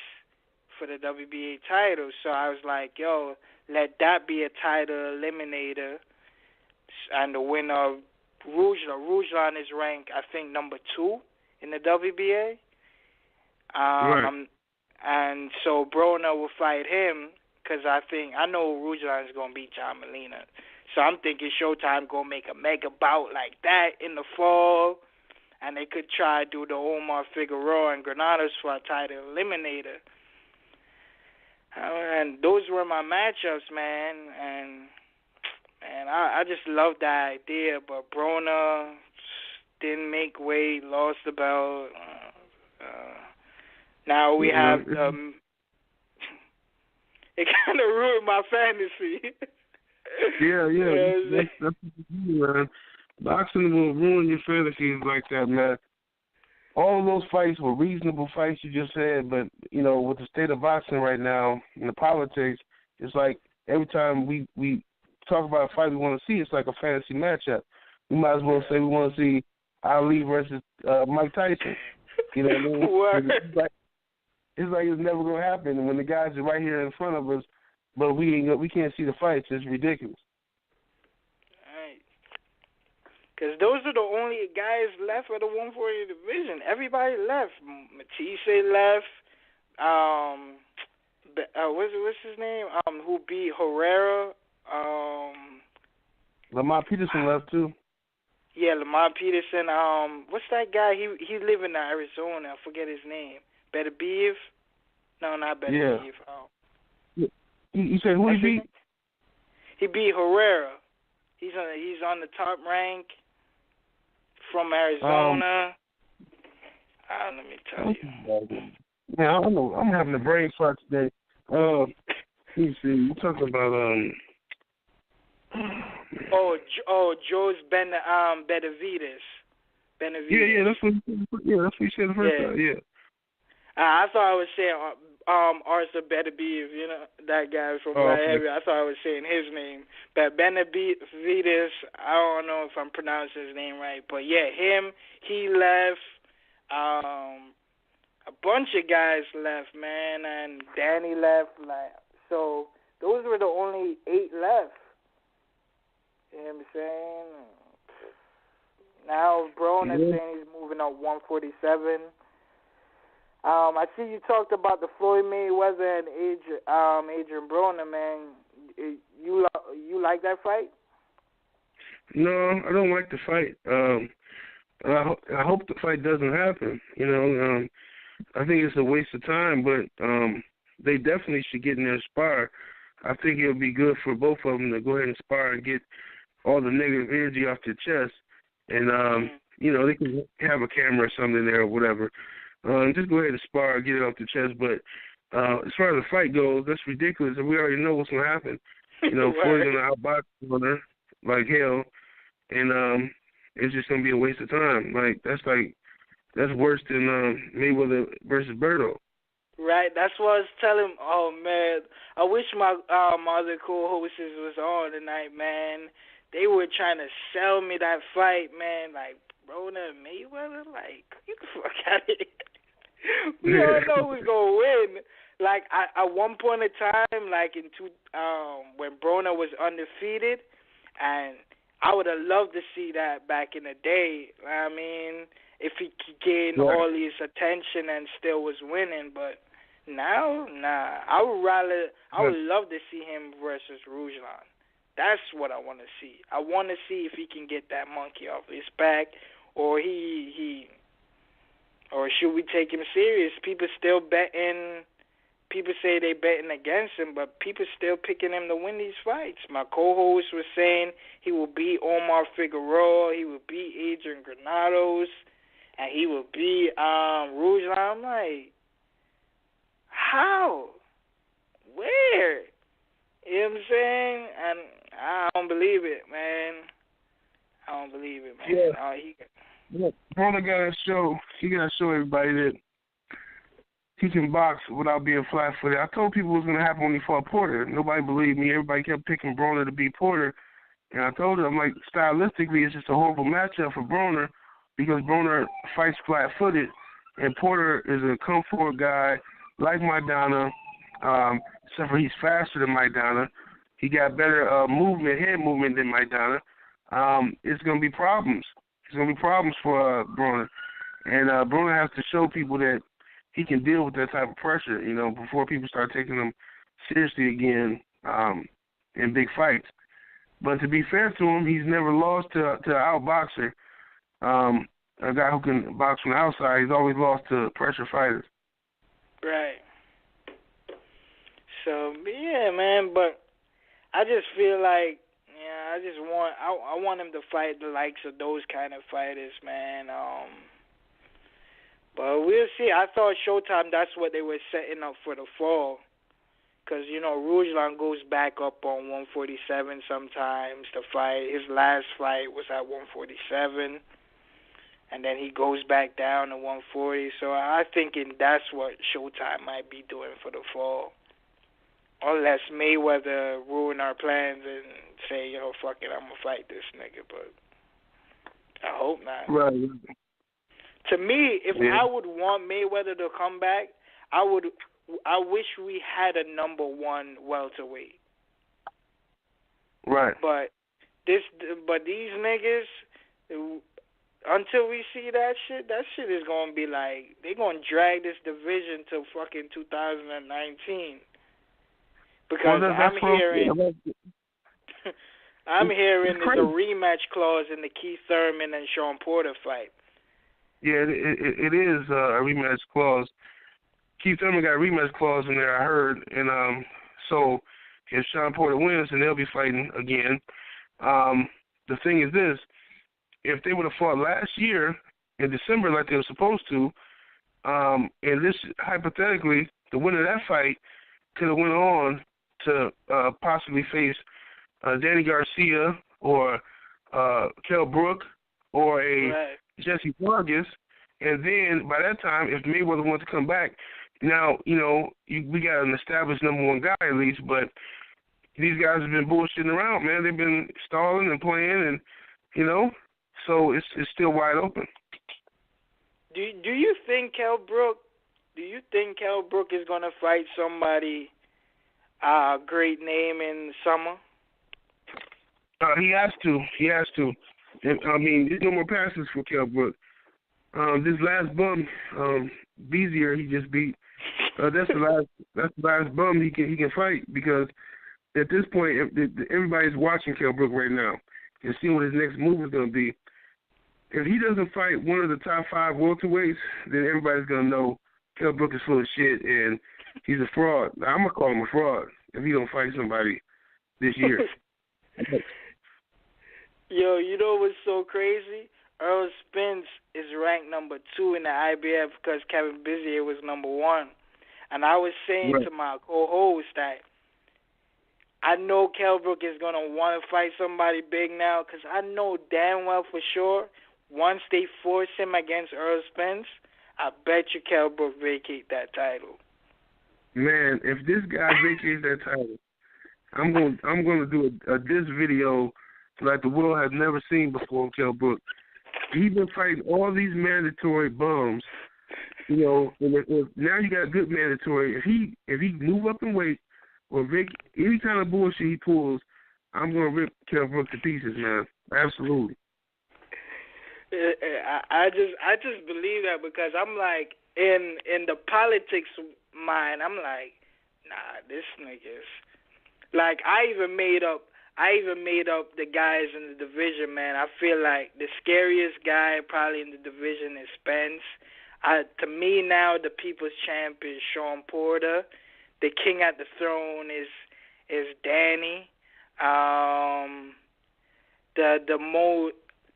for the WBA title. So I was like, yo, let that be a title eliminator. And the winner of Ruslan is ranked, I think, number 2 in the WBA. Right. And so Broner will fight him because I know Ruslan is going to beat John Molina. So I'm thinking Showtime going to make a mega bout like that in the fall. And they could try to do the Omar Figueroa and Granados for a title eliminator. And those were my matchups, man. And I just love that idea. But Broner didn't make weight, lost the belt. Now we have it kind of ruined my fantasy. Yeah. That's man. Boxing will ruin your fantasies like that, man. All of those fights were reasonable fights you just said, but, you know, with the state of boxing right now and the politics, it's like every time we talk about a fight we want to see, it's like a fantasy matchup. We might as well say we want to see Ali versus Mike Tyson. You know what I mean? It's like it's never going to happen. And when the guys are right here in front of us, but we can't see the fights, it's ridiculous. Because those are the only guys left of the 140 division. Everybody left. Matisse left. What's his name? Who beat Herrera? Lamar Peterson left too. Yeah, Lamar Peterson. What's that guy? He live in Arizona. I forget his name. Beterbiev? No, not Beterbiev. Yeah. You said who he beat? He beat Herrera. He's on the top rank from Arizona. Let me tell you. Yeah, I know. I'm having a brain fart today. Let me see. You talking about Joe's Benavides. Yeah, that's what he said the first time. Yeah. I thought I was saying Arthur Beterbiev, you know, that guy from that area. I thought I was saying his name. But Benavides, I don't know if I'm pronouncing his name right. But yeah, he left. A bunch of guys left, man, and Danny left. So those were the only 8 left. You know what I'm saying? Now Broner saying he's moving up 147. I see you talked about the Floyd Mayweather and Adrien Broner, man. You like that fight? No, I don't like the fight. I hope the fight doesn't happen. You know, I think it's a waste of time, but they definitely should get in there and spar. I think it'll be good for both of them to go ahead and spar and get all the negative energy off their chest. And, you know, they can have a camera or something there or whatever. Just go ahead and spar, get it off the chest. But as far as the fight goes, that's ridiculous. And we already know what's going to happen. You know, Floyd's going to outbox Broner like hell. And it's just going to be a waste of time. That's worse than Mayweather versus Berto. Right, that's what I was telling. Oh man, I wish my other co-hosts was on tonight, man. They were trying to sell me that fight, man. Like Broner and Mayweather, like get the fuck out of here. We all know who's gonna win. Like at one point in time, like when Broner was undefeated, and I would have loved to see that back in the day. I mean, if he gained all this attention and still was winning, but now, nah. I would love to see him versus Ruslan. That's what I want to see. I want to see if he can get that monkey off his back, or or should we take him serious? People still betting. People say they betting against him, but people still picking him to win these fights. My co-host was saying he will beat Omar Figueroa, he will beat Adrien Granados, and he will beat Ruslan. I'm like, how? Where? You know what I'm saying? And I don't believe it, man. I don't believe it, man. Yeah. Broner got to show. He got to show everybody that he can box without being flat-footed. I told people it was going to happen when he fought Porter. Nobody believed me. Everybody kept picking Broner to beat Porter. And I told them, like, stylistically, it's just a horrible matchup for Broner because Broner fights flat-footed, and Porter is a come-forward guy like Maidana, except for he's faster than Maidana. He got better head movement than Maidana. It's going to be problems. It's going to be problems for Broner. And Broner has to show people that he can deal with that type of pressure, before people start taking him seriously again in big fights. But to be fair to him, he's never lost to an outboxer, a guy who can box from the outside. He's always lost to pressure fighters. Right. So, yeah, man, but I just feel like, I want him to fight the likes of those kind of fighters, man. But we'll see. I thought Showtime, that's what they were setting up for the fall. Because, Ruslan goes back up on 147 sometimes to fight. His last fight was at 147. And then he goes back down to 140. So I'm thinking that's what Showtime might be doing for the fall. Unless Mayweather ruin our plans and say, fuck it, I'm going to fight this nigga. But I hope not. Right. To me, if I would want Mayweather to come back, I wish we had a number one welterweight. Right. But these niggas, until we see that shit is gonna be like they're gonna drag this division till fucking 2019. Because I'm hearing there's a rematch clause in the Keith Thurman and Shawn Porter fight. Yeah, it is a rematch clause. Keith Thurman got a rematch clause in there, I heard. And so if Shawn Porter wins, then they'll be fighting again. The thing is this. If they would have fought last year in December like they were supposed to, and this, hypothetically, the winner of that fight could have went on to possibly face Danny Garcia or Kell Brook or a Jesse Vargas, and then by that time, if Mayweather wants to come back, now, we got an established number one guy at least, but these guys have been bullshitting around, man. They've been stalling and playing, and, so it's still wide open. Do you think Kell Brook is going to fight somebody great name in summer? He has to. I mean, there's no more passes for Kell Brook. This last bum, Bezier, he just beat. That's the last bum he can fight, because at this point everybody's watching Kell Brook right now and seeing what his next move is going to be. If he doesn't fight one of the top 5 welterweights, then everybody's going to know Kell Brook is full of shit and he's a fraud. I'm going to call him a fraud if he don't fight somebody this year. Yo, you know what's so crazy? Earl Spence is ranked number 2 in the IBF because Kevin Bezier was number 1. And I was saying to my co-host that I know Kell Brook is going to want to fight somebody big now, because I know damn well for sure once they force him against Earl Spence, I bet you Kell Brook vacate that title. Man, if this guy vacates that title, I'm gonna do a diss video like the world has never seen before on Kell Brook. He's been fighting all these mandatory bums, you know. And now you got good mandatory. If he move up in weight or any kind of bullshit he pulls, I'm gonna rip Kell Brook to pieces, man. Absolutely. I just believe that because I'm like in the politics mind, I'm like, nah, this nigga's like I even made up the guys in the division, man. I feel like the scariest guy probably in the division is Spence. To me now, the People's Champ is Shawn Porter. The King at the Throne is Danny.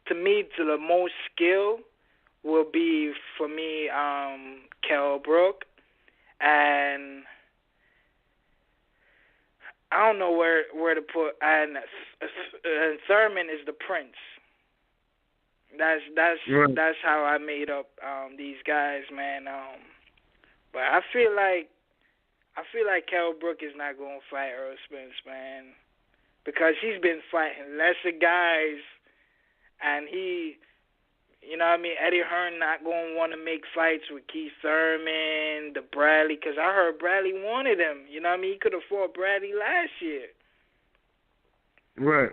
The most skill will be for me Kell Brook, and I don't know where to put, and Thurman is the Prince. That's how I made up these guys, man. But I feel like Kell Brook is not going to fight Earl Spence, man, because he's been fighting lesser guys, and he, you know what I mean, Eddie Hearn not going to want to make fights with Keith Thurman, the Bradley, because I heard Bradley wanted him. You know what I mean? He could have fought Bradley last year. Right.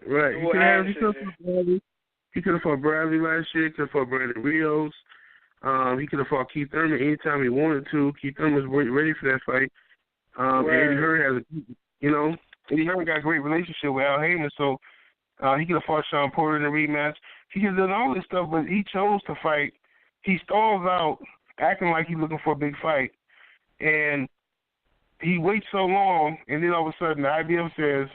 He could have fought Bradley last year. He could have fought Brandon Rios. He could have fought Keith Thurman anytime he wanted to. Keith Thurman was ready for that fight. And Eddie Hearn Eddie Hearn got a great relationship with Al Heyman, so he could have fought Shawn Porter in a rematch. He could have done all this stuff, but he chose to fight. He stalls out, acting like he's looking for a big fight, and he waits so long, and then all of a sudden the IBF says,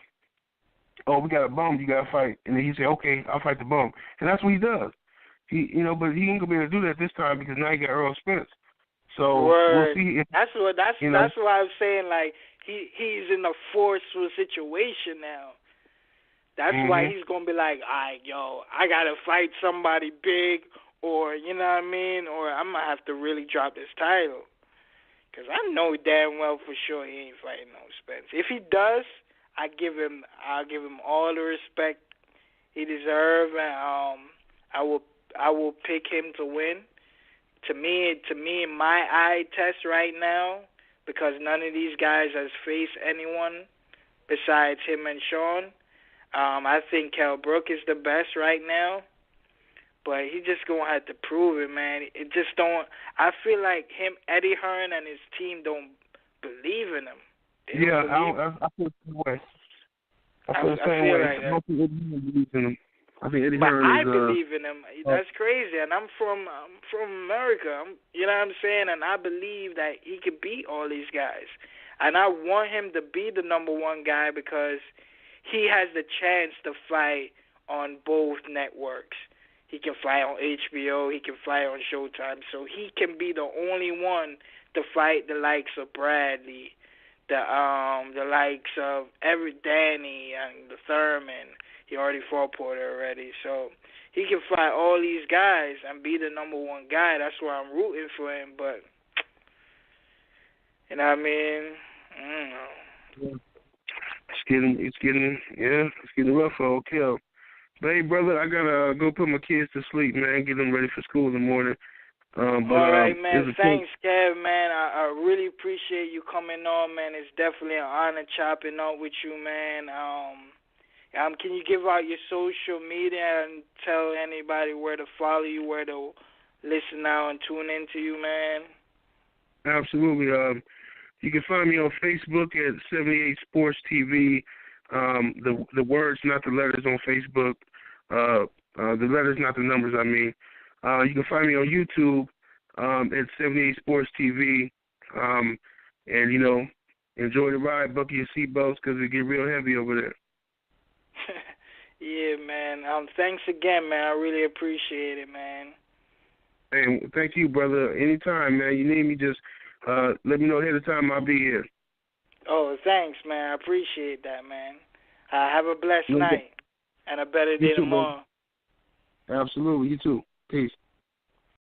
"Oh, we got a bum, you got to fight," and then he said, "Okay, I'll fight the bum," and that's what he does. But he ain't gonna be able to do that this time because now he got Earl Spence. So we'll see. That's what I'm saying. Like he's in a forceful situation now. That's why he's going to be like, all right, yo, I got to fight somebody big, or, you know what I mean, or I'm going to have to really drop this title. Because I know damn well for sure he ain't fighting no Spence. If he does, I'll give him all the respect he deserves, and I will pick him to win. To me, in my eye test right now, because none of these guys has faced anyone besides him and Shawn, I think Kell Brook is the best right now, but he just gonna have to prove it, man. It just don't. I feel like Eddie Hearn, and his team don't believe in him. I feel the same way. I feel the same way. Like I don't think Eddie Hearn believes in him. I think Eddie Hearn I believe in him. That's crazy, and I'm from America. You know what I'm saying? And I believe that he could beat all these guys, and I want him to be the number one guy because he has the chance to fight on both networks. He can fight on HBO. He can fight on Showtime. So he can be the only one to fight the likes of Bradley, the likes of Danny and the Thurman. He already fought Porter already. So he can fight all these guys and be the number one guy. That's why I'm rooting for him. But, you know what I mean? I don't know. Yeah. It's getting rough for old Kell. But hey, brother, I gotta go put my kids to sleep, man. Get them ready for school in the morning. All right, man. Thanks, Kev, man. I really appreciate you coming on, man. It's definitely an honor chopping up with you, man. Can you give out your social media and tell anybody where to follow you, where to listen now and tune into you, man? Absolutely. You can find me on Facebook at 78 Sports TV. The words, not the letters, on Facebook. The letters, not the numbers, I mean. You can find me on YouTube at 78 Sports TV. And, enjoy the ride. Buckle your seatbelts because it get real heavy over there. Yeah, man. Thanks again, man. I really appreciate it, man. Hey, thank you, brother. Anytime, man. You need me, just let me know ahead of time. I'll be here. Oh, thanks, man. I appreciate that, man. Have a blessed night and a better day tomorrow. Absolutely. You too. Peace.